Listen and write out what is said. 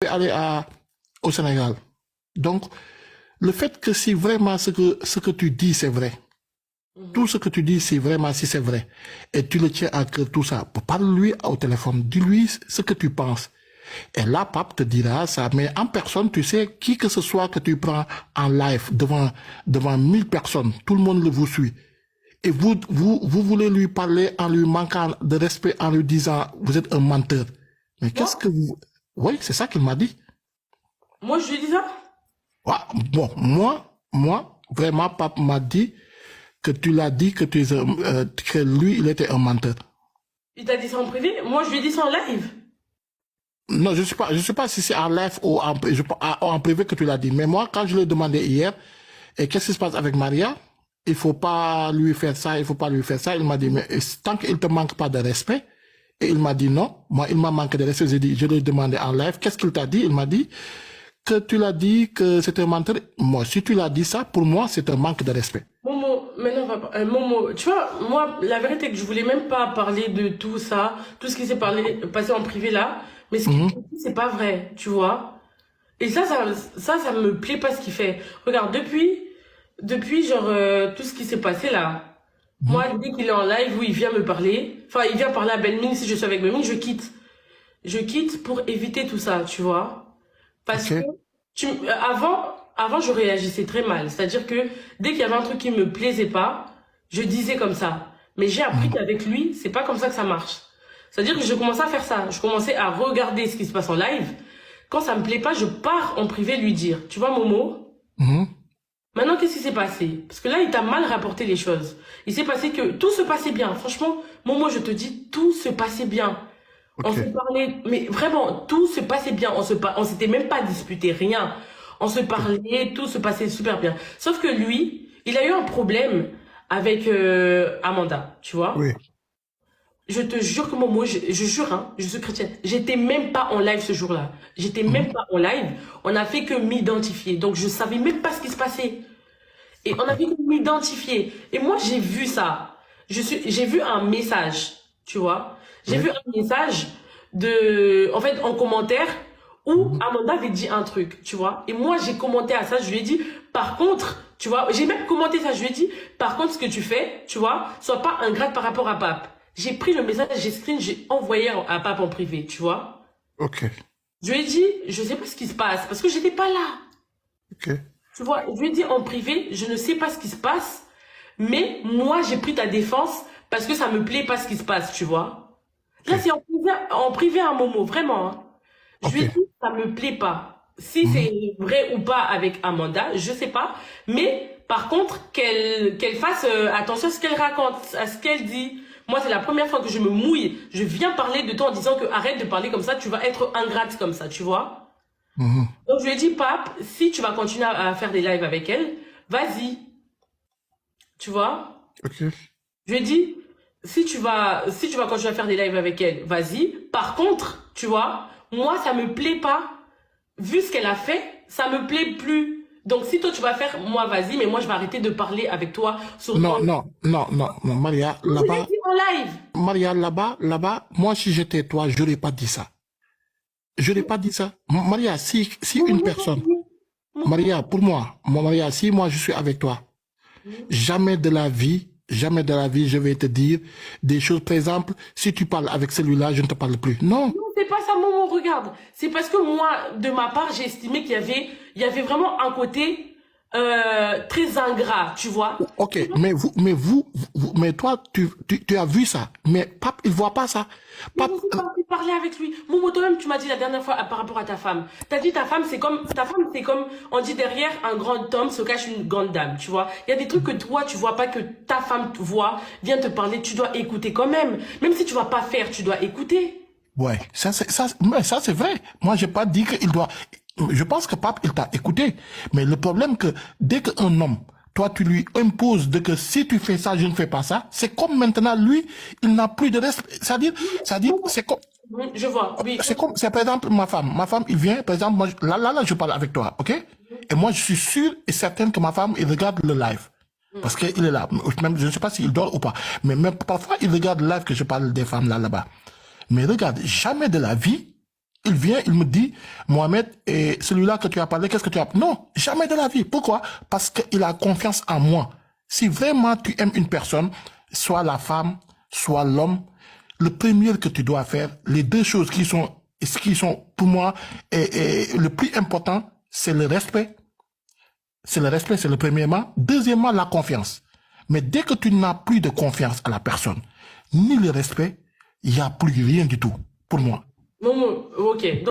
aller au Sénégal. Donc, le fait que si vraiment ce que tu dis, c'est vrai, tout ce que tu dis, si vraiment si c'est vrai, et tu le tiens à cœur, tout ça, parle-lui au téléphone, dis-lui ce que tu penses. Et là, Pape te dira ça, mais en personne, tu sais, qui que ce soit que tu prends en live devant 1000 personnes, tout le monde vous suit. Et vous voulez lui parler en lui manquant de respect, en lui disant, vous êtes un menteur. Mais qu'est-ce que vous... Oui, c'est ça qu'il m'a dit. Moi, je lui ai dit ça? Ouais, bon, moi, vraiment, Pape m'a dit que tu l'as dit que que lui, il était un menteur. Il t'a dit ça en privé? Moi, je lui ai dit ça en live. Non, je sais pas si c'est en live ou en privé que tu l'as dit. Mais moi, quand je l'ai demandé hier, et qu'est-ce qui se passe avec Maria? Il faut pas lui faire ça, il faut pas lui faire ça. Il m'a dit, mais tant qu'il te manque pas de respect, et il m'a dit non. Moi, il m'a manqué de respect. Je lui ai demandé en live, qu'est-ce qu'il t'a dit? Il m'a dit que tu l'as dit que c'était un menteur. Moi, si tu l'as dit ça, pour moi, c'est un manque de respect. Momo, maintenant, Momo, tu vois, moi, la vérité, c'est que je voulais même pas parler de tout ça, tout ce qui s'est passé en privé là, mais ce qu'il dit, c'est pas vrai, tu vois. Et ça me plaît pas ce qu'il fait. Regarde, depuis genre, tout ce qui s'est passé là, moi, dès qu'il est en live où il vient me parler, enfin, il vient parler à Belmine, si je suis avec Belmine, je quitte. Je quitte pour éviter tout ça, tu vois. Parce que avant, je réagissais très mal. C'est-à-dire que dès qu'il y avait un truc qui me plaisait pas, je disais comme ça. Mais j'ai appris qu'avec lui, c'est pas comme ça que ça marche. C'est-à-dire que je commençais à faire ça. Je commençais à regarder ce qui se passe en live. Quand ça me plaît pas, je pars en privé lui dire. Tu vois, Momo? Maintenant, qu'est-ce qui s'est passé? Parce que là, il t'a mal rapporté les choses. Il s'est passé que tout se passait bien. Franchement, Momo, je te dis, tout se passait bien. On se parlait, mais vraiment, tout se passait bien. On s'était même pas disputé, rien. On se parlait, tout se passait super bien. Sauf que lui, il a eu un problème avec Amanda, tu vois. Oui. Je te jure que Momo, je jure, hein, je suis chrétienne. J'étais même pas en live ce jour-là. J'étais même pas en live. On a fait que m'identifier. Donc, je savais même pas ce qui se passait. Et on a fait que m'identifier. Et moi, j'ai vu ça. J'ai vu un message, tu vois. J'ai vu un message en fait, en commentaire où Amanda avait dit un truc, tu vois. Et moi, j'ai commenté à ça. Je lui ai dit, par contre, tu vois, j'ai même commenté ça. Je lui ai dit, par contre, ce que tu fais, tu vois, sois pas ingrate par rapport à Pape. J'ai pris le message, j'ai envoyé à Pape en privé, tu vois. Ok. Je lui ai dit, je sais pas ce qui se passe parce que j'étais pas là. Ok. Tu vois, je lui ai dit en privé, je ne sais pas ce qui se passe, mais moi, j'ai pris ta défense parce que ça me plaît pas ce qui se passe, tu vois. Là, c'est en privé un Momo, vraiment. Hein. Je lui ai dit, ça me plaît pas. Si c'est vrai ou pas avec Amanda, je sais pas. Mais par contre, qu'elle fasse attention à ce qu'elle raconte, à ce qu'elle dit. Moi, c'est la première fois que je me mouille. Je viens parler de toi en disant que arrête de parler comme ça, tu vas être ingrate comme ça, tu vois. Donc, je lui ai dit, Pape, si tu vas continuer à faire des lives avec elle, vas-y. Tu vois? Ok. Je lui ai dit, si tu vas continuer à faire des lives avec elle, vas-y. Par contre, tu vois, moi, ça me plaît pas. Vu ce qu'elle a fait, ça me plaît plus. Donc, si toi, tu vas faire, moi, vas-y, mais moi, je vais arrêter de parler avec toi sur Non, Maria, Je l'ai là-bas, dit en live. Maria, là-bas, moi, si j'étais toi, je n'aurais pas dit ça. Je n'aurais pas dit ça. Maria, si une personne, Maria, pour moi, Maria, si moi, je suis avec toi, jamais de la vie, je vais te dire des choses. Par exemple, si tu parles avec celui-là, je ne te parle plus. Non. Non, c'est pas ça, Momo, regarde. C'est parce que moi, de ma part, j'ai estimé qu'il y avait vraiment un côté très ingrat, tu vois. Ok, mais toi, tu as vu ça. Mais Pape, il voit pas ça. Mais Pape, je sais pas envie de parler avec lui. Momo, toi-même, tu m'as dit la dernière fois par rapport à ta femme. T'as dit ta femme, c'est comme, on dit derrière un grand homme se cache une grande dame, tu vois. Il y a des trucs que toi, tu vois pas, que ta femme voit, vient te parler, tu dois écouter quand même. Même si tu vas pas faire, tu dois écouter. ouais, mais ça c'est vrai. Moi, j'ai pas dit qu'il doit. Je pense que Pape, il t'a écouté. Mais le problème que dès qu'un homme, toi, tu lui imposes de que si tu fais ça, je ne fais pas ça, c'est comme maintenant, lui, il n'a plus de respect. C'est-à-dire, c'est comme, Je vois, oui. c'est par exemple ma femme. Ma femme, il vient, par exemple, moi, là, je parle avec toi, ok? Et moi, je suis sûr et certain que ma femme, il regarde le live. Parce qu'il est là. Même, je ne sais pas s'il dort ou pas. Mais même parfois, il regarde le live que je parle des femmes là-bas. Mais regarde, jamais de la vie, Il vient, il me dit, Mohamed, et celui-là que tu as parlé, qu'est-ce que tu as... Non, jamais de la vie. Pourquoi? Parce qu'il a confiance en moi. Si vraiment tu aimes une personne, soit la femme, soit l'homme, le premier que tu dois faire, les deux choses qui sont pour moi, le plus important, c'est le respect. C'est le respect, c'est le premièrement. Deuxièmement, la confiance. Mais dès que tu n'as plus de confiance à la personne, ni le respect, il n'y a plus rien du tout, pour moi. Momo, ok.